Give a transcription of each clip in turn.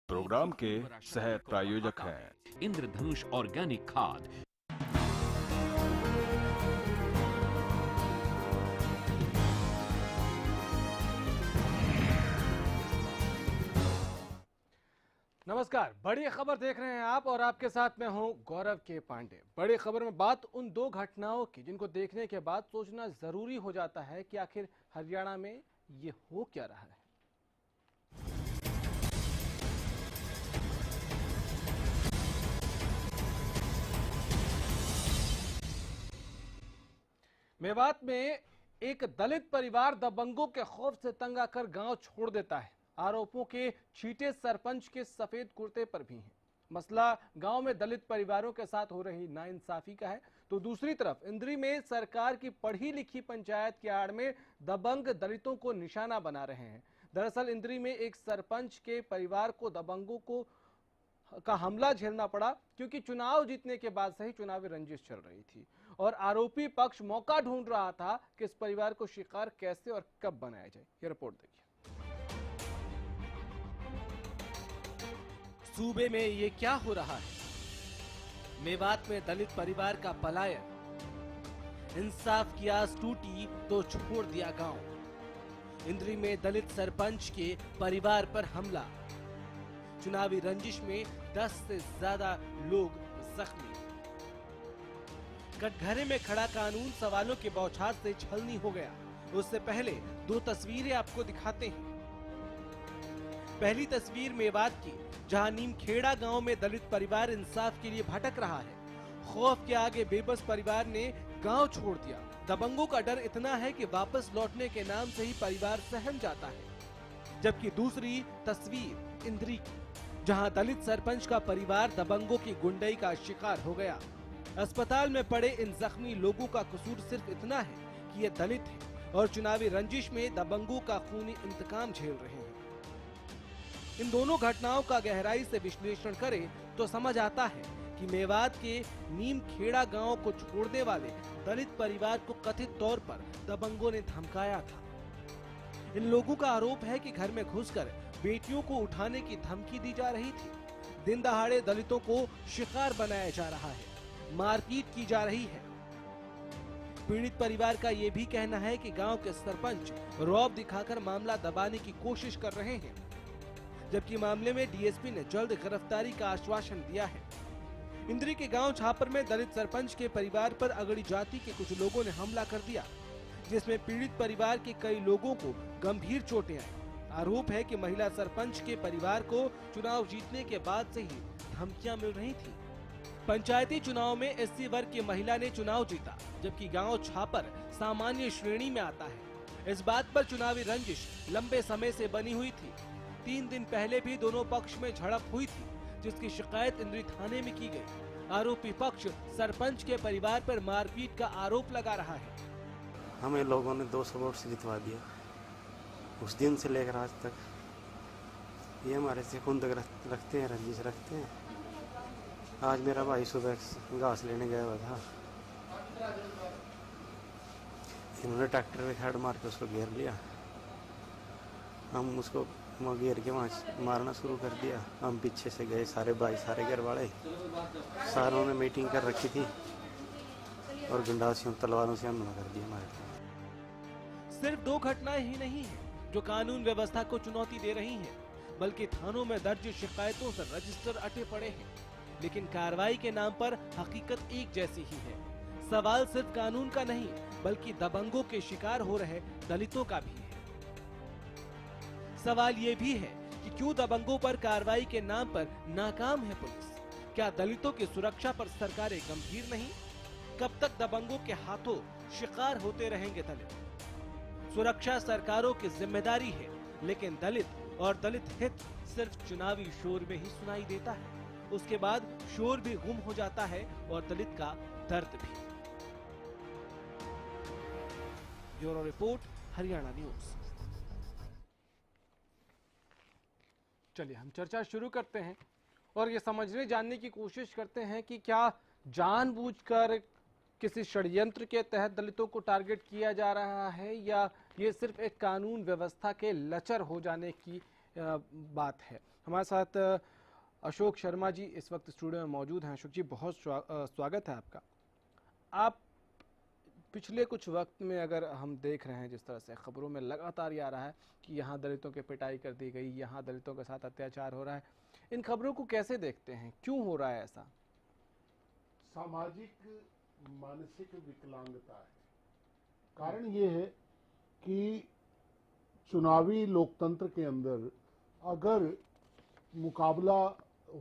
Programme के सह प्रायोजक हैं इंद्रधनुष ऑर्गेनिक खाद। नमस्कार, बड़ी खबर देख रहे हैं आप और आपके साथ मैं हूं गौरव के पांडे। बड़ी खबर में बात उन दो घटनाओं की जिनको देखने के बाद सोचना जरूरी हो जाता है कि आखिर हरियाणा में ये हो क्या रहा है। मेवात में एक दलित परिवार दबंगों के खौफ से तंग आकर गांव छोड़ देता है। आरोपों के छींटे सरपंच के सफेद कुर्ते पर भी हैं। मसला गांव में दलित परिवारों के साथ हो रही नाइंसाफी का है, तो दूसरी तरफ इंद्री में सरकार की पढ़ी लिखी पंचायत की आड़ में दबंग दलितों को निशाना बना रहे हैं। दरअसल इंद्री में एक सरपंच के परिवार को दबंगों का हमला झेलना पड़ा, क्योंकि चुनाव जीतने के बाद से ही चुनावी रंजिश चल रही थी और आरोपी पक्ष मौका ढूंढ रहा था कि इस परिवार को शिकार कैसे और कब बनाया जाए। ये रिपोर्ट देखिए। सूबे में ये क्या हो रहा है? मेवात में दलित परिवार का पलायन, इंसाफ की आस टूटी तो छोड़ दिया गांव। इंद्री में दलित सरपंच के परिवार पर हमला, चुनावी रंजिश में 10 से ज्यादा लोग जख्मी। कटघरे में खड़ा कानून सवालों के बौछार से छलनी हो गया। उससे पहले दो तस्वीरें आपको दिखाते हैं। पहली तस्वीर मेवात की, जहां नीमखेड़ा गांव में दलित परिवार इंसाफ के लिए भटक रहा है। खौफ के आगे बेबस परिवार ने गांव छोड़ दिया। दबंगों का डर इतना है कि वापस लौटने के नाम से ही परिवार सहम जाता है। जबकि दूसरी तस्वीर इंद्री की, जहां दलित सरपंच का परिवार दबंगों की गुंडई का शिकार हो गया। अस्पताल में पड़े इन जख्मी लोगों का कसूर सिर्फ इतना है कि ये दलित हैं और चुनावी रंजिश में दबंगों का खूनी इंतकाम झेल रहे हैं। इन दोनों घटनाओं का गहराई से विश्लेषण करें तो समझ आता है कि मेवात के नीमखेड़ा गांव को छोड़ने वाले दलित परिवार को कथित तौर पर दबंगों ने धमकाया था। इन लोगों का आरोप है कि घर में घुसकर बेटियों को उठाने की धमकी दी जा रही थी। दिन दहाड़े दलितों को शिकार बनाया जा रहा है, मारपीट की जा रही है। पीड़ित परिवार का यह भी कहना है कि गांव के सरपंच रौब दिखाकर मामला दबाने की कोशिश कर रहे हैं, जबकि मामले में डीएसपी ने जल्द गिरफ्तारी का आश्वासन दिया है। इंद्री के गांव छापर में दलित सरपंच के परिवार पर अगड़ी जाति के कुछ लोगों ने हमला कर दिया, जिसमें पीड़ित परिवार के कई लोगों को गंभीर चोटें आई। आरोप है कि महिला सरपंच के परिवार को चुनाव जीतने के बाद से ही धमकियां मिल रही थी। पंचायती चुनाव में एससी वर्ग की महिला ने चुनाव जीता, जबकि गांव छापर सामान्य श्रेणी में आता है। इस बात पर चुनावी रंजिश लंबे समय से बनी हुई थी। 3 दिन पहले भी दोनों पक्ष में झड़प हुई थी, जिसकी शिकायत इंद्री थाने में की गई। आरोपी पक्ष सरपंच के परिवार पर मारपीट का आरोप लगा रहा है। हमें लोगों ने 200 वोट से जितवा दिया। उस दिन से लेकर आज तक ये हमारे से खुंद रखते हैं, रंजिश रखते हैं। आज मेरा भाई सुबह घास लेने गया हुआ था, इन्होंने ट्रैक्टर में हेड मार के उसको घेर लिया। हम उसको घेर के वहाँ मारना शुरू कर दिया। हम पीछे से गए, सारे भाई सारे घर वाले सारों ने मीटिंग कर रखी थी और गुंडासियों तलवारों से हमला कर दिया हमारे। सिर्फ 2 घटनाएं ही नहीं है जो कानून व्यवस्था को चुनौती दे रही हैं, बल्कि थानों में दर्ज शिकायतों से रजिस्टर अटे पड़े हैं। लेकिन कार्रवाई के नाम पर हकीकत एक जैसी ही है। सवाल सिर्फ कानून का नहीं, बल्कि दबंगों के शिकार हो रहे दलितों का भी है। सवाल ये भी है कि क्यों दबंगों पर कार्रवाई के नाम पर नाकाम है पुलिस? क्या दलितों की सुरक्षा पर सरकारें गंभीर नहीं? कब तक दबंगों के हाथों शिकार होते रहेंगे दलित? सुरक्षा सरकारों की जिम्मेदारी है, लेकिन दलित और दलित हित सिर्फ चुनावी शोर में ही सुनाई देता है। उसके बाद शोर भी गुम हो जाता है और दलित का दर्द भी। Bureau report, Haryana news. चलिए हम चर्चा शुरू करते हैं और ये समझने जानने की कोशिश करते हैं कि क्या जानबूझकर किसी षड्यंत्र के तहत दलितों को टारगेट किया जा रहा है, या ये सिर्फ एक कानून व्यवस्था के लचर हो जाने की बात है। हमारे साथ अशोक शर्मा जी इस वक्त स्टूडियो में मौजूद हैं। अशोक जी, बहुत स्वागत है आपका। आप पिछले कुछ वक्त में अगर हम देख रहे हैं, जिस तरह से खबरों में लगातार ये आ रहा है कि यहाँ दलितों की पिटाई कर दी गई, यहाँ दलितों के साथ अत्याचार हो रहा है, इन खबरों को कैसे देखते हैं? क्यों हो रहा है ऐसा? सामाजिक मानसिक विकलांगता है। कारण ये है कि चुनावी लोकतंत्र के अंदर अगर मुकाबला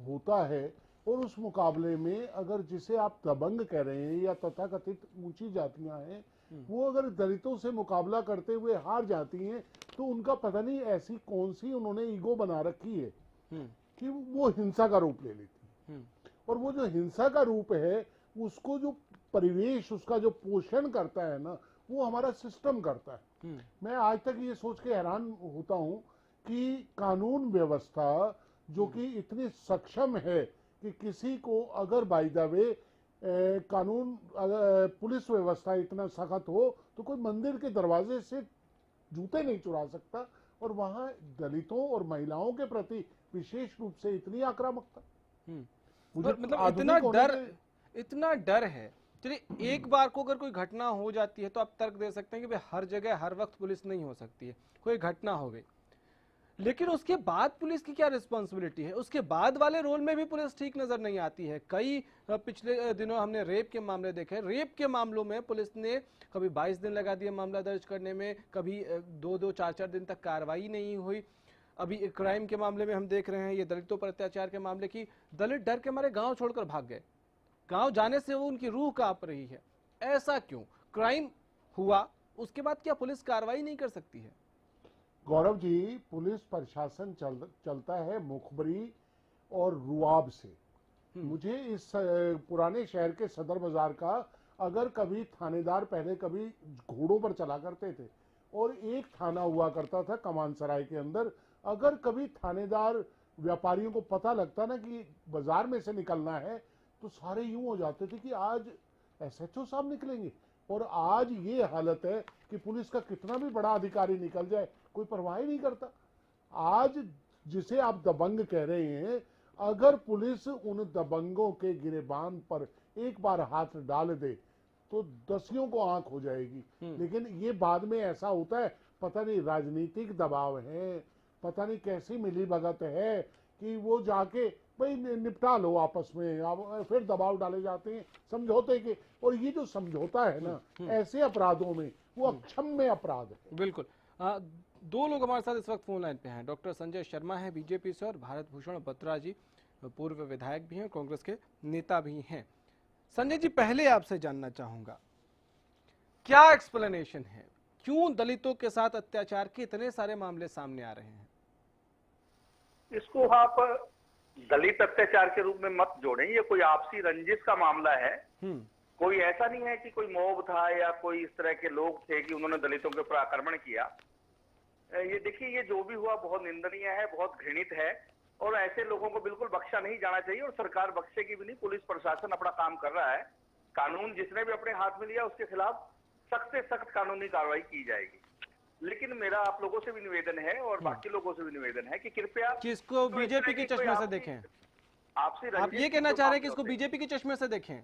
होता है और उस मुकाबले में अगर जिसे आप दबंग कह रहे हैं या तथाकथित ऊंची जातियां हैं, वो अगर दलितों से मुकाबला करते हुए हार जाती हैं तो उनका पता नहीं ऐसी कौन सी उन्होंने ईगो बना रखी है कि वो हिंसा का रूप ले लेती है। और वो जो हिंसा का रूप है उसको जो परिवेश, उसका जो पोषण करता है ना, वो हमारा सिस्टम करता है। मैं आज तक ये सोच के हैरान होता हूं कि कानून व्यवस्था जो कि इतनी सक्षम है कि किसी को अगर बाय द वे कानून पुलिस व्यवस्था इतना सख्त हो तो कोई मंदिर के दरवाजे से जूते नहीं चुरा सकता, और वहां दलितों और महिलाओं के प्रति विशेष रूप से इतनी आक्रामकता। मतलब इतना डर है। चलिए, एक बार को अगर कोई घटना हो जाती है तो आप तर्क दे सकते हैं कि भाई हर जगह हर वक्त पुलिस नहीं हो सकती है, कोई घटना हो गई, लेकिन उसके बाद पुलिस की क्या रिस्पॉन्सिबिलिटी है? उसके बाद वाले रोल में भी पुलिस ठीक नजर नहीं आती है। कई पिछले दिनों हमने रेप के मामले देखे। रेप के मामलों में पुलिस ने कभी 22 दिन लगा दिए मामला दर्ज करने में, कभी 2-2, 4-4 दिन तक कार्रवाई नहीं हुई। अभी क्राइम के मामले में हम देख रहे हैं, ये दलितों पर अत्याचार के मामले की, दलित डर के मारे गांव छोड़कर भाग गए। गांव जाने से वो उनकी रूह कांप रही है। ऐसा क्यों? क्राइम हुआ, उसके बाद क्या पुलिस कार्रवाई नहीं कर सकती है? गौरव जी, पुलिस प्रशासन चलता है मुखबरी और रुआब से। मुझे इस पुराने शहर के सदर बाजार का, अगर कभी थानेदार पहले कभी घोड़ों पर चला करते थे और एक थाना हुआ करता था कमानसराय के अंदर, अगर कभी थानेदार व्यापारियों को पता लगता ना कि बाजार में से निकलना है तो सारे यूं हो जाते थे कि आज एसएचओ साहब निकलेंगे। और आज ये हालत है कि पुलिस का कितना भी बड़ा अधिकारी निकल जाए कोई परवाह ही नहीं करता। आज जिसे आप दबंग कह रहे हैं, अगर पुलिस उन दबंगों के गिरेबान पर एक बार हाथ डाल दे तो दसियों को आंख हो जाएगी। लेकिन ये बाद में ऐसा होता है, पता नहीं राजनीतिक दबाव है, पता नहीं कैसी मिलीभगत है कि वो जाके भाई निपटा लो आपस में, आप फिर दबाव डाले जाते हैं समझौते के। और ये जो समझौता है ना, ऐसे अपराधों में वो अक्षम्य अपराध है। बिल्कुल। दो लोग हमारे साथ इस वक्त फोन लाइन पे हैं। डॉक्टर संजय शर्मा है बीजेपी से, और भारत भूषण बत्रा जी पूर्व विधायक भी हैं, कांग्रेस के नेता भी हैं। संजय जी, पहले आपसे जानना चाहूंगा, क्या एक्सप्लेनेशन है, क्यों दलितों के साथ अत्याचार के इतने सारे मामले सामने आ रहे हैं? इसको आप दलित अत्याचार के रूप में मत जोड़ें। ये कोई आपसी रंजिश का मामला है। कोई ऐसा नहीं है कि कोई मॉब था या कोई इस तरह के लोग थे कि उन्होंने दलितों के ऊपर आक्रमण किया। ये देखिए, ये जो भी हुआ बहुत निंदनीय है, बहुत घृणित है, और ऐसे लोगों को बिल्कुल बख्शा नहीं जाना चाहिए, और सरकार बख्शेगी भी नहीं। पुलिस प्रशासन अपना काम कर रहा है। कानून जिसने भी अपने हाथ में लिया उसके खिलाफ सख्त से सख्त कानूनी कार्रवाई की जाएगी। लेकिन मेरा आप लोगों से भी निवेदन है और बाकी लोगों से भी निवेदन है कि कृपया किसको बीजेपी के चश्मे से देखें। आपसे आप ये कहना चाह रहे हैं कि इसको बीजेपी के चश्मे से देखें?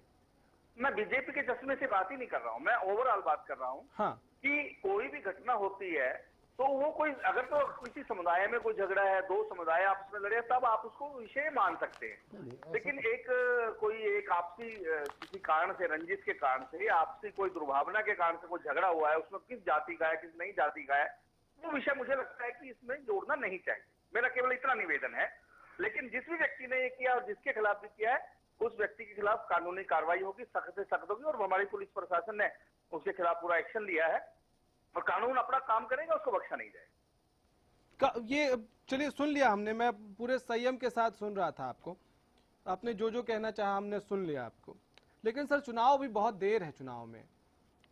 मैं बीजेपी के चश्मे से बात ही नहीं कर रहा हूं, मैं ओवरऑल बात कर रहा हूं। हाँ। कि कोई भी घटना होती है तो वो कोई, अगर तो किसी समुदाय में कोई झगड़ा है, दो समुदाय आपस में लड़े, तब आप उसको विषय मान सकते हैं। लेकिन एक आपसी किसी कारण से, रंजिश के कारण से, आपसी कोई दुर्भावना के कारण से कोई झगड़ा हुआ है, उसमें किस जाति का है किस नहीं जाति का है, वो विषय मुझे लगता है कि इसमें जोड़ना नहीं चाहिए। मेरा केवल इतना निवेदन है। लेकिन जिस भी व्यक्ति ने ये किया और जिसके खिलाफ भी किया है, उस व्यक्ति के खिलाफ कानूनी कार्रवाई होगी, सख्त से सख्त होगी, और हमारी पुलिस प्रशासन ने उसके खिलाफ पूरा एक्शन लिया है, और कानून अपना काम करेगा, उसको बख्शा नहीं जाएगा। ये चलिए, सुन लिया हमने। मैं पूरे संयम के साथ सुन रहा था आपको, आपने जो जो कहना चाहा हमने सुन लिया आपको। लेकिन सर, चुनाव भी बहुत देर है चुनाव में,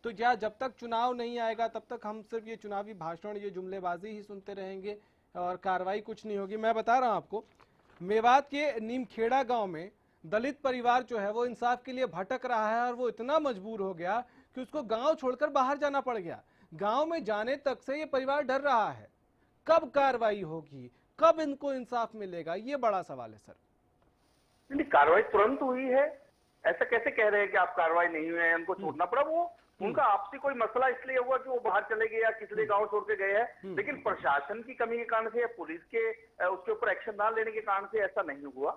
तो क्या जब तक चुनाव नहीं आएगा तब तक हम सिर्फ ये चुनावी भाषण, ये जुमलेबाजी ही सुनते रहेंगे और कार्रवाई कुछ नहीं होगी? मैं बता रहा हूं आपको, मेवात के नीमखेड़ा गांव में दलित परिवार जो है वो इंसाफ के लिए भटक रहा है, और वो इतना मजबूर हो गया कि उसको गांव छोड़कर बाहर जाना पड़ गया। गांव में जाने तक से ये परिवार डर रहा है, कब कार्रवाई होगी, कब इनको इंसाफ मिलेगा, ये बड़ा सवाल है सर। नहीं, कार्रवाई तुरंत हुई है, ऐसा कैसे कह रहे हैं कि आप कार्रवाई नहीं हुई है, उनको छोड़ना पड़ा? वो उनका आपसी कोई मसला इसलिए हुआ कि वो बाहर चले गए या किसी गांव छोड़ के गए हैं, लेकिन प्रशासन की कमी के कारण से या पुलिस के उसके ऊपर एक्शन ना लेने के कारण से ऐसा नहीं हुआ।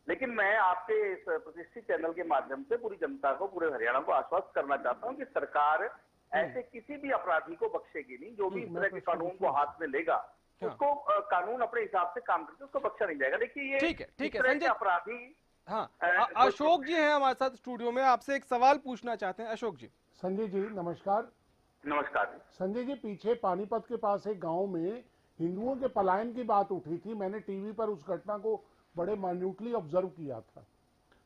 लेकिन मैं आपके इस प्रतिष्ठित चैनल के माध्यम से पूरी जनता को, पूरे हरियाणा को आश्वस्त करना चाहता हूँ कि सरकार ऐसे किसी भी अपराधी को बख्शेगी नहीं। जो भी इस तरह के कानून को हाथ में लेगा उसको कानून अपने हिसाब से काम करके उसको बख्शा नहीं जाएगा। देखिए, ये ठीक है संजय अपराधी। हाँ, अशोक जी हैं हमारे साथ स्टूडियो में, आपसे एक सवाल पूछना चाहते हैं। अशोक जी। संजय जी नमस्कार। नमस्कार संजय जी, पीछे पानीपत के पास एक गांव में हिंदुओं के पलायन की बात उठी थी। मैंने टीवी पर उस घटना को बड़े माइन्यूटली ऑब्जर्व किया था।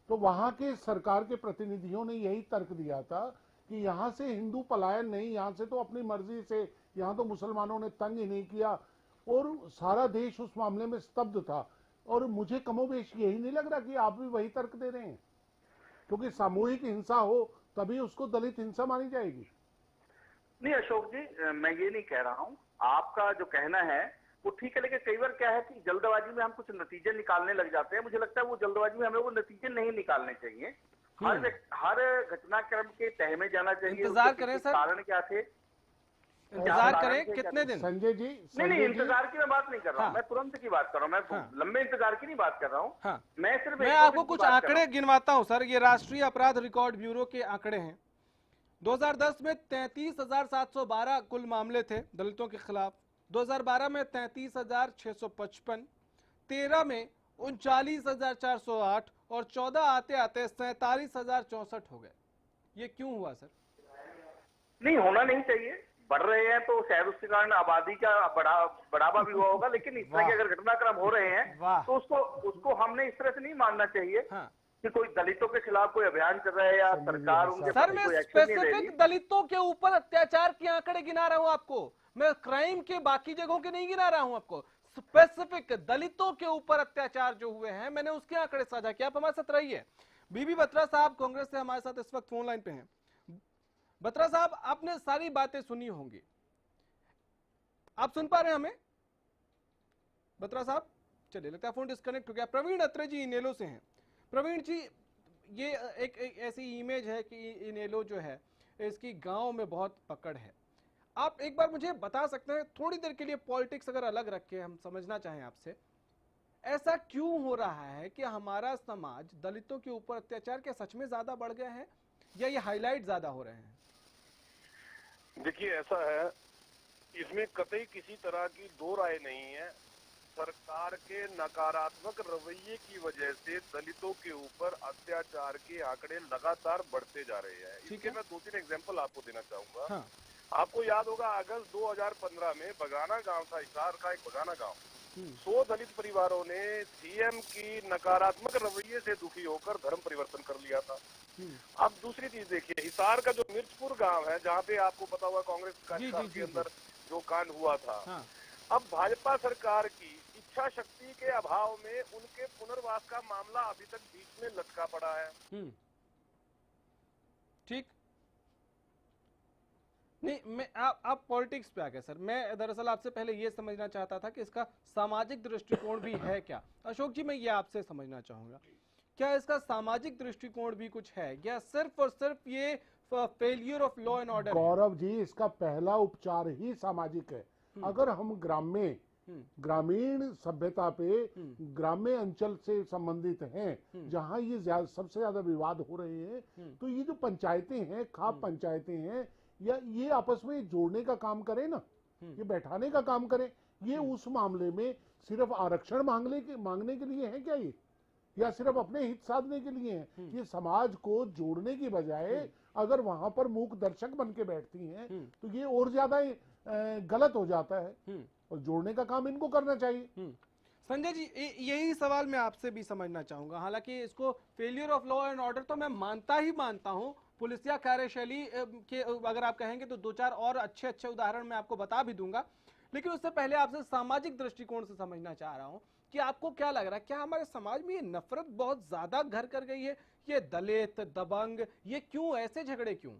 तो वहां के सरकार के प्रतिनिधियों ने यही तर्क दिया था कि यहाँ से हिंदू पलायन नहीं, यहाँ से तो अपनी मर्जी से, यहाँ तो मुसलमानों ने तंग ही नहीं किया, और सारा देश उस मामले में स्तब्ध था। और मुझे कमोबेश यही नहीं लग रहा कि आप भी वही तर्क दे रहे हैं, क्योंकि सामूहिक हिंसा हो तभी उसको दलित हिंसा मानी जाएगी। नहीं अशोक जी, मैं ये नहीं कह रहा हूँ, आपका जो कहना है वो ठीक है, लेकिन कई बार क्या है कि जल्दबाजी में हम कुछ नतीजे निकालने लग जाते हैं। मुझे लगता है वो जल्दबाजी में हमें वो नतीजे नहीं निकालने चाहिए। हर घटनाक्रम के तह में जाना चाहिए। इंतजार करें सर, कारण क्या थे, इंतजार करें कितने दिन। संजय जी, नहीं, इंतजार की मैं बात नहीं कर रहा हूँ। मैं तुरंत की बात कर रहा हूँ, मैं लंबे इंतजार की नहीं बात कर रहा हूँ। मैं सिर्फ आपको कुछ आंकड़े गिनवाता हूँ सर। ये राष्ट्रीय अपराध रिकॉर्ड ब्यूरो के आंकड़े हैं। 2010 में 33,712 कुल मामले थे दलितों के खिलाफ। 2012 में 33,655, 13 में 39,408 और 14 आते आते 47,064 हो गए। ये क्यों हुआ सर? नहीं होना नहीं चाहिए, बढ़ रहे हैं तो शायद उसके कारण आबादी का बढ़ावा भी हुआ होगा। लेकिन इस तरह के अगर घटनाक्रम हो रहे हैं तो उसको हमने इस तरह से नहीं मानना चाहिए कि कोई दलितों के खिलाफ कोई अभियान चल रहा है या सरकार उनके सर, मैं स्पेसिफिक दलितों के ऊपर अत्याचार के आंकड़े गिना रहा हूं आपको। मैं क्राइम के बाकी जगहों के नहीं गिना रहा हूं आपको। स्पेसिफिक दलितों के ऊपर अत्याचार जो हुए हैं मैंने उसके आंकड़े साझा किया। आप हमारे साथ रहिए। बीबी बत्रा साहब कांग्रेस से हमारे साथ इस वक्त फोन लाइन पे हैं। बत्रा साहब, आपने सारी बातें सुनी होंगी, आप सुन पा रहे हैं हमें? बत्रा साहब, चलिए लगता है फोन डिस्कनेक्ट हो गया। प्रवीण अत्रे जी इनेलो से हैं। प्रवीण जी, ये एक ऐसी इमेज है कि इनेलो जो है इसकी गांव में बहुत पकड़ है। आप एक बार मुझे बता सकते हैं, थोड़ी देर के लिए पॉलिटिक्स अगर अलग रख के हम समझना चाहें आपसे, ऐसा क्यों हो रहा है कि हमारा समाज दलितों के ऊपर अत्याचार क्या सच में ज्यादा बढ़ गए हैं या ये हाईलाइट ज्यादा हो रहे हैं? देखिए, ऐसा है, इसमें कतई किसी तरह की दो राय नहीं है। सरकार के नकारात्मक रवैये की वजह से दलितों के ऊपर अत्याचार के आंकड़े लगातार बढ़ते जा रहे हैं। इसके मैं 2-3 एग्जांपल आपको देना चाहूंगा। हाँ। आपको याद होगा अगस्त 2015 में बगाना गांव था, हिसार का एक बगाना गांव, 100 दलित परिवारों ने सीएम की नकारात्मक रवैये से दुखी होकर धर्म परिवर्तन कर लिया था। अब दूसरी चीज देखिए, हिसार का जो मिर्चपुर गांव है, जहाँ पे आपको पता हुआ कांग्रेस कार्यकाल के अंदर जो कांड हुआ था, अब भाजपा सरकार की इच्छा शक्ति के अभाव में उनके पुनर्वास का मामला अभी तक बीच में लटका पड़ा है। ठीक नहीं, मैं आप पॉलिटिक्स पे आ गए सर। मैं दरअसल आपसे पहले ये समझना चाहता था कि इसका सामाजिक दृष्टिकोण भी है क्या। अशोक जी, मैं ये आपसे समझना चाहूंगा, क्या इसका सामाजिक दृष्टिकोण भी कुछ है या सिर्फ और सिर्फ ये failure of law and order? Gaurav ji, इसका पहला उपचार ही सामाजिक है। अगर हम ग्रामीण सभ्यता पे, ग्रामीण अंचल से संबंधित हैं, जहां ये सबसे ज्यादा विवाद हो रहे हैं, तो ये जो पंचायतें हैं, खाप पंचायतें हैं, या ये आपस में जोड़ने का काम करें ना, ये बैठाने का काम करें। ये उस मामले में सिर्फ आरक्षण मांगने के लिए है क्या ये, या सिर्फ अपने हित साधने के लिए है? ये समाज को जोड़ने की बजाय अगर वहां पर मूक दर्शक बन के बैठती हैं तो ये और ज्यादा गलत हो जाता है, और जोड़ने का काम इनको करना चाहिए। संजय जी, यही सवाल मैं आपसे भी समझना चाहूंगा। हालांकि इसको failure of law and order तो मैं मानता हूं, पुलिसिया कार्यशैली के अगर आप कहेंगे तो 2-4 और अच्छे उदाहरण मैं आपको बता भी दूंगा, लेकिन उससे पहले आपसे सामाजिक दृष्टिकोण से समझना चाह रहा हूं कि आपको क्या लग रहा है, क्या हमारे समाज में ये नफरत बहुत ज्यादा घर कर गई है? ये दलित, दबंग, ये क्यों ऐसे झगड़े क्यों?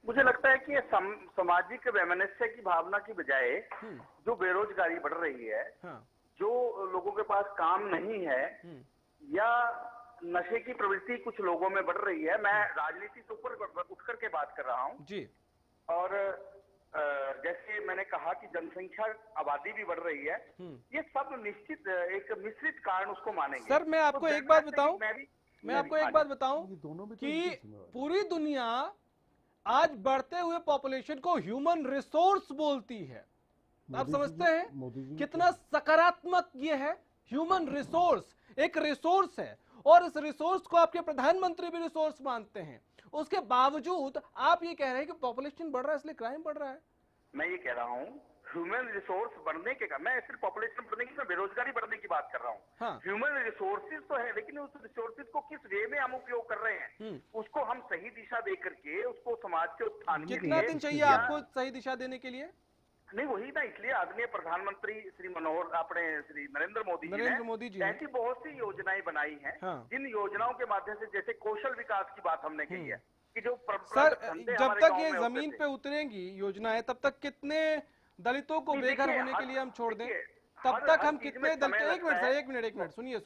मुझे लगता है कि ये सामाजिक वैमनस्य की भावना की बजाय जो बेरोजगारी बढ़ रही है, जो लोगों के पास काम नहीं है या नशे की प्रवृत्ति कुछ लोगों में बढ़ रही है, मैं राजनीति से ऊपर उठ करके बात कर रहा हूँ जी। और जैसे मैंने कहा कि जनसंख्या आबादी भी बढ़ रही है, ये सब निश्चित एक मिश्रित कारण उसको मानेंगे। सर मैं आपको एक बात बताऊं, मैं आपको एक बात बताऊं कि पूरी दुनिया आज बढ़ते हुए पॉपुलेशन को ह्यूमन रिसोर्स बोलती है। आप समझते हैं कितना सकारात्मक ये है? ह्यूमन रिसोर्स एक रिसोर्स है और इस रिसोर्स को आपके प्रधानमंत्री भी रिसोर्स मानते हैं। उसके बावजूद आप ये कह रहे हैं कि पॉपुलेशन बढ़ रहा है इसलिए क्राइम बढ़ रहा है। मैं ये कह रहा हूँ ह्यूमन रिसोर्स बढ़ने के, मैं सिर्फ पॉपुलेशन बढ़ने की, मैं बेरोजगारी बढ़ने की बात कर रहा हूँ। हाँ। ह्यूमन रिसोर्सेज तो है, लेकिन उस रिसोर्सेज को किस वे में हम उपयोग कर रहे हैं, उसको हम सही दिशा दे करके उसको समाज के उत्थान के लिए। कितना दिन चाहिए आपको सही दिशा देने के लिए? नहीं वही ना, इसलिए आदरणीय प्रधानमंत्री श्री श्री नरेंद्र मोदी जी ने ऐसी बहुत सी योजनाएं बनाई हैं। हाँ। जिन योजनाओं के माध्यम से, जैसे कौशल विकास की बात हमने कही है कि जो सर जब तक ये जमीन पे उतरेंगी योजनाएं, तब तक कितने दलितों को बेघर होने के लिए हम छोड़ दें? तब तक हम कितने दलित, एक मिनट सुनिए,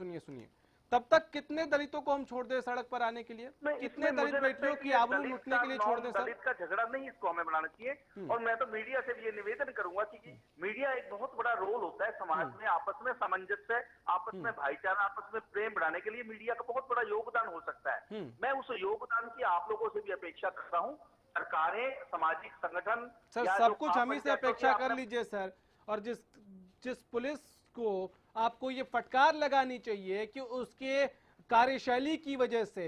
तब तक कितने दलितों को हम छोड़ दें सड़क पर आने के लिए? कितने दलित बेटियों की आबरू लूटने के लिए छोड़ दें? सर दलित का झगड़ा नहीं इसको हमें बनाना चाहिए। और मैं तो मीडिया से भी ये निवेदन करूंगा कि मीडिया एक बहुत बड़ा रोल होता है समाज में आपस में सामंजस्य, आपस में भाईचारा, आपस में प्रेम बढ़ाने के लिए मीडिया का बहुत बड़ा योगदान हो सकता है। मैं उस योगदान की आप लोगों से भी अपेक्षा करता हूँ। सरकारें, सामाजिक संगठन, सर सब कुछ हम ही से अपेक्षा कर लीजिए सर। और जिस पुलिस को आपको ये फटकार लगानी चाहिए कि उसके कार्यशैली की वजह से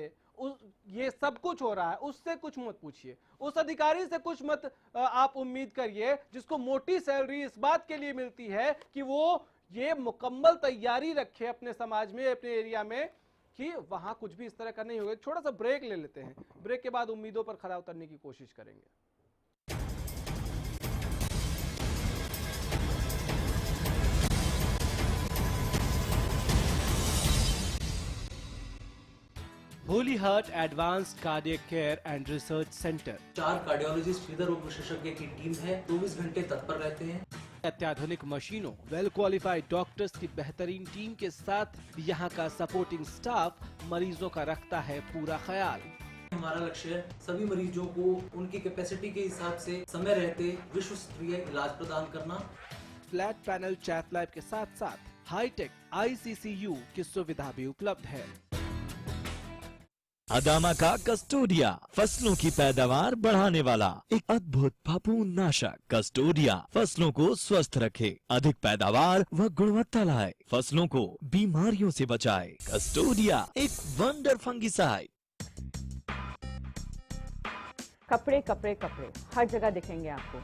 ये सब कुछ हो रहा है, उससे कुछ मत पूछिए, उस अधिकारी से कुछ मत आप उम्मीद करिए जिसको मोटी सैलरी इस बात के लिए मिलती है कि वो ये मुकम्मल तैयारी रखे अपने समाज में, अपने एरिया में, कि वहां कुछ भी इस तरह का नहीं होगा। थोड़ा सा ब्रेक ले लेते हैं, ब्रेक के बाद उम्मीदों पर खरा उतरने की कोशिश करेंगे। Holi heart advanced cardiac care and research centre. 4 cardiologist हृदय रोग विशेषज्ञ की टीम है, 24 घंटे तत्पर रहते हैं। अत्याधुनिक मशीनों, वेल क्वालिफाइड डॉक्टर्स की बेहतरीन टीम के साथ यहाँ का सपोर्टिंग स्टाफ मरीजों का रखता है पूरा ख्याल। हमारा लक्ष्य है सभी मरीजों को उनकी कैपेसिटी के हिसाब से समय रहते विश्व स्तरीय इलाज प्रदान करना। फ्लैट पैनल चैथ लैब के साथ साथ हाईटेक ICCU की सुविधा भी उपलब्ध है। अदामा का कस्टोडिया, फसलों की पैदावार बढ़ाने वाला एक अद्भुत फफूंद नाशक। कस्टोडिया फसलों को स्वस्थ रखे, अधिक पैदावार व गुणवत्ता लाए, फसलों को बीमारियों से बचाए। कस्टोडिया एक वंडर फंगिसाइड। कपड़े कपड़े कपड़े हर जगह दिखेंगे आपको।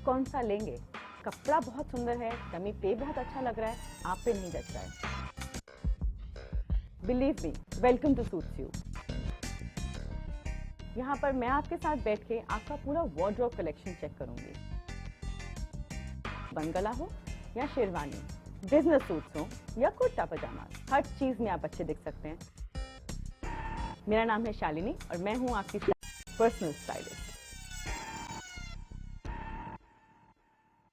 कौन सा लेंगे? कपड़ा बहुत सुंदर है, डमी पे बहुत अच्छा लग रहा है, आप पे नहीं जच रहा है। Believe me, welcome to suits you. यहाँ पर मैं आपके साथ बैठ के आपका पूरा वार्डरोब कलेक्शन चेक करूंगी। बंगला हो या शेरवानी, बिजनेस सूट्स हो या कुर्ता पजामा, हर चीज में आप अच्छे दिख सकते हैं। मेरा नाम है शालिनी और मैं हूँ आपकी पर्सनल स्टाइलिस्ट।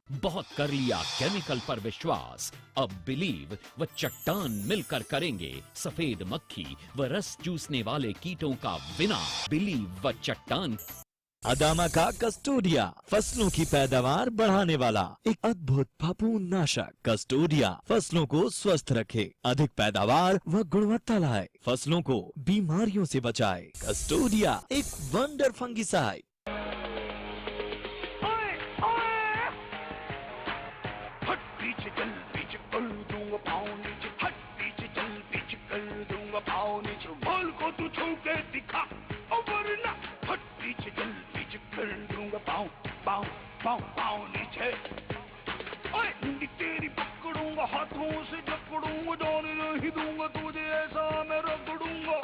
बहुत कर लिया केमिकल पर विश्वास, अब बिलीव व चट्टान मिलकर करेंगे सफेद मक्खी व रस चूसने वाले कीटों का विनाश। बिलीव व चट्टान। अदामा का कस्टोडिया, फसलों की पैदावार बढ़ाने वाला एक अद्भुत फफूंद नाशक। कस्टोडिया फसलों को स्वस्थ रखे, अधिक पैदावार व गुणवत्ता लाए, फसलों को बीमारियों से बचाए। कस्टोडिया एक वंडर फंगिसाइड। तेरी पकड़ूंगा, हाथों से जकड़ूंगा, जाने नहीं दूंगा तुझे, ऐसा मैं रगड़ूंगा।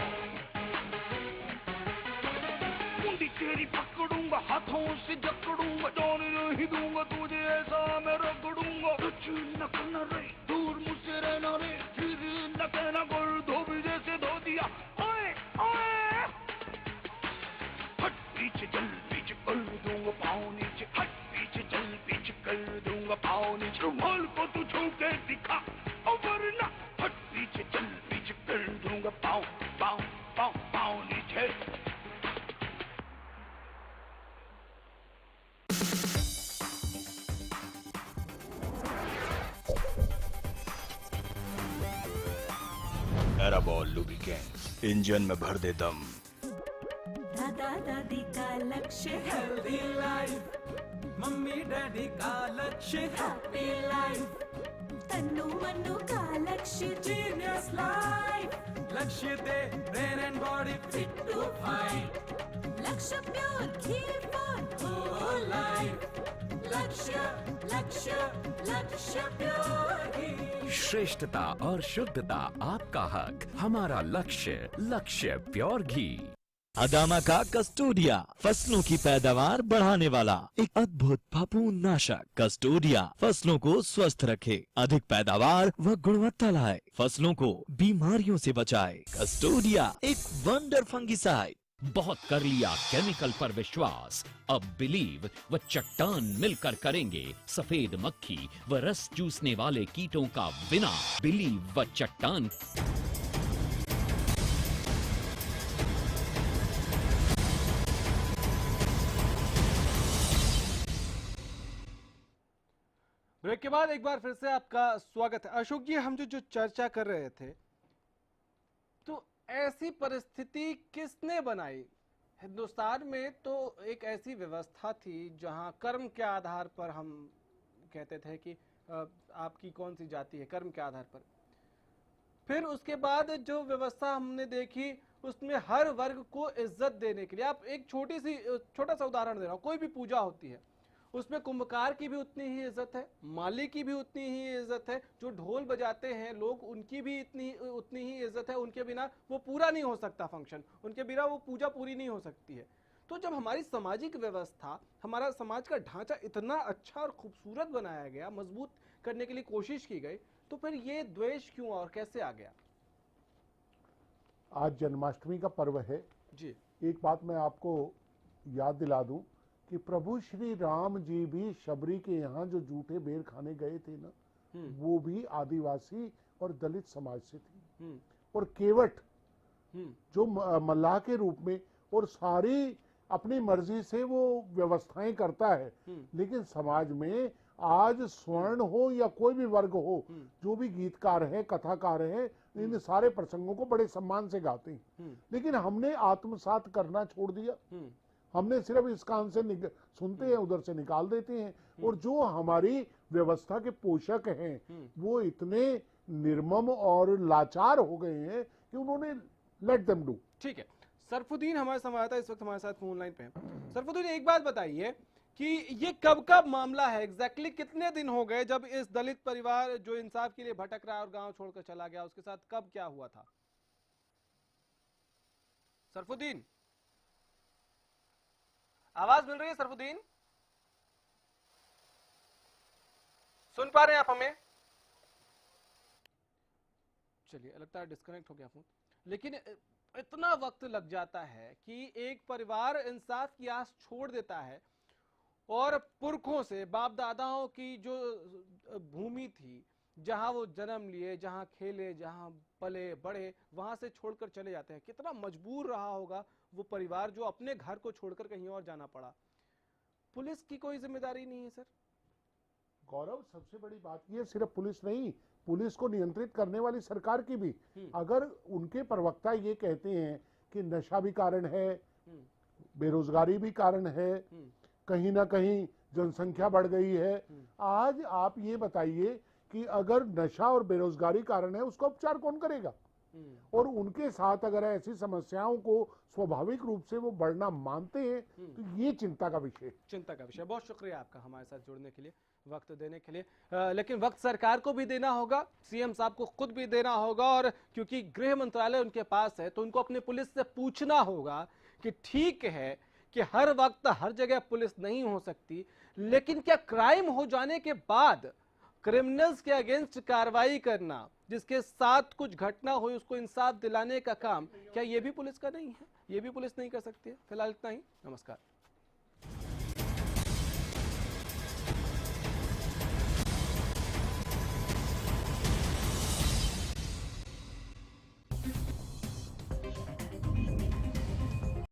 मुंडी तेरी पकड़ूंगा, हाथों से जकड़ूंगा, जाने नहीं दूंगा तुझे, ऐसा मैं रगड़ूंगा। कुछ न करना रे, दूर मुझसे रहना रे, फिर न कहना गोल धोबी जैसे धो दिया। ओए ओए हट पीछे चल, पीछे कर दूंगा पाँव नीचे, हट पीछे चल, पीछे कर दूंगा पाँव नीचे। रुमाल को तू छू के पकड़ूंगा पाँव पाँव पाँव पाँव नीचे। एराबॉल लुब्रिकेंट इंजन में भर दे दम। दादा दादी का लक्ष्य हेल्दी लाइफ, मम्मी डैडी का लक्ष्य हैप्पी लाइफ, तन्नू मन्नू का लक्ष्य जीनियस लाइफ, लक्ष्य दे brain and body fit to fight, Lakshya pure ghee for whole life, Lakshya Lakshya लक्ष्य प्योर घी। श्रेष्ठता और शुद्धता आपका हक, हमारा लक्ष्य, लक्ष्य प्योर घी। अदामा का कस्टोडिया, फसलों की पैदावार बढ़ाने वाला एक अद्भुत फफूंदनाशक। कस्टोडिया फसलों को स्वस्थ रखे, अधिक पैदावार व गुणवत्ता लाए, फसलों को बीमारियों से बचाए। कस्टोडिया एक वंडर फंगिसाइड। बहुत कर लिया केमिकल पर विश्वास, अब बिलीव व चट्टान मिलकर करेंगे सफेद मक्खी व रस चूसने वाले कीटों का विनाश। बिलीव व चट्टान। ब्रेक के बाद एक बार फिर से आपका स्वागत है। अशोक जी, हम जो चर्चा कर रहे थे, तो ऐसी परिस्थिति किसने बनाई? हिंदुस्तान में तो एक ऐसी व्यवस्था थी जहां कर्म के आधार पर हम कहते थे कि आपकी कौन सी जाति है, कर्म के आधार पर। फिर उसके बाद जो व्यवस्था हमने देखी उसमें हर वर्ग को इज्जत देने के लिए, आप एक छोटा सा उदाहरण दे रहा हूं, कोई भी पूजा होती है उसमें कुंभकार की भी उतनी ही इज्जत है, माली की भी उतनी ही इज्जत है, जो ढोल बजाते हैं लोग उनकी भी उतनी ही इज्जत है। उनके बिना वो पूरा नहीं हो सकता फंक्शन, उनके बिना वो पूजा पूरी नहीं हो सकती है। तो जब हमारी सामाजिक व्यवस्था, हमारा समाज का ढांचा इतना अच्छा और खूबसूरत बनाया गया, मजबूत करने के लिए कोशिश की गई, तो फिर ये द्वेष क्यों और कैसे आ गया? आज जन्माष्टमी का पर्व है जी। एक बात मैं आपको याद दिला दूं कि प्रभु श्री राम जी भी शबरी के यहाँ जो जूठे बेर खाने गए थे ना, वो भी आदिवासी और दलित समाज से थी। और केवट जो मल्लाह के रूप में और सारी अपनी मर्जी से वो व्यवस्थाएं करता है, लेकिन समाज में आज स्वर्ण हो या कोई भी वर्ग हो, जो भी गीतकार है, कथाकार है, इन सारे प्रसंगों को बड़े सम्मान से गाते हैं। लेकिन हमने आत्मसात करना छोड़ दिया। हमने सिर्फ इस कान से सुनते हैं, उधर से निकाल देते हैं। और जो हमारी व्यवस्था के पोषक हैं वो इतने निर्मम और लाचार हो गए हैं कि उन्होंने लेट देम डू। ठीक है, सरफुद्दीन हमारे संवाददाता इस वक्त हमारे साथ फोन लाइन पे हैं। सरफुद्दीन, एक बात बताइए कि ये कब का मामला है, एग्जैक्टली कितने दिन हो गए जब इस दलित परिवार जो इंसाफ के लिए भटक रहा है और गांव छोड़कर चला गया, उसके साथ कब क्या हुआ था? सरफुद्दीन, आवाज मिल रही है? सरफुद्दीन, सुन पा रहे हैं आप हमें? चलिए, लगता है डिस्कनेक्ट हो गया फोन। लेकिन इतना वक्त लग जाता है कि एक परिवार इंसाफ की आस छोड़ देता है और पुरखों से, बाप दादाओं की जो भूमि थी, जहां वो जन्म लिए, जहां खेले, जहां पले बड़े, वहां से छोड़कर चले जाते हैं। कितना मजबूर रहा होगा वो परिवार जो अपने घर को छोड़कर कहीं और जाना पड़ा। पुलिस की कोई जिम्मेदारी नहीं है सर? गौरव, सबसे बड़ी बात ये सिर्फ पुलिस नहीं, पुलिस को नियंत्रित करने वाली सरकार की भी। अगर उनके प्रवक्ता ये कहते हैं कि नशा भी कारण है, बेरोजगारी भी कारण है, कहीं ना कहीं जनसंख्या बढ़ गई है, आज आप ये बताइए कि अगर नशा और बेरोजगारी कारण है, उसका उपचार कौन करेगा? और उनके साथ अगर ऐसी समस्याओं को स्वाभाविक रूप से वो बढ़ना मानते हैं, तो ये चिंता का विषय। बहुत शुक्रिया आपका हमारे साथ जुड़ने के लिए, वक्त देने के लिए। लेकिन वक्त सरकार को भी देना होगा, सीएम साहब को खुद भी देना होगा, और क्योंकि गृह मंत्रालय उनके पास है तो उनको अपने पुलिस से पूछना होगा कि ठीक है कि हर वक्त हर जगह पुलिस नहीं हो सकती, लेकिन क्या क्राइम हो जाने के बाद क्रिमिनल्स के अगेंस्ट कार्रवाई करना, जिसके साथ कुछ घटना हुई उसको इंसाफ दिलाने का काम, क्या ये भी पुलिस का नहीं है? ये भी पुलिस नहीं कर सकती है? फिलहाल इतना ही, नमस्कार।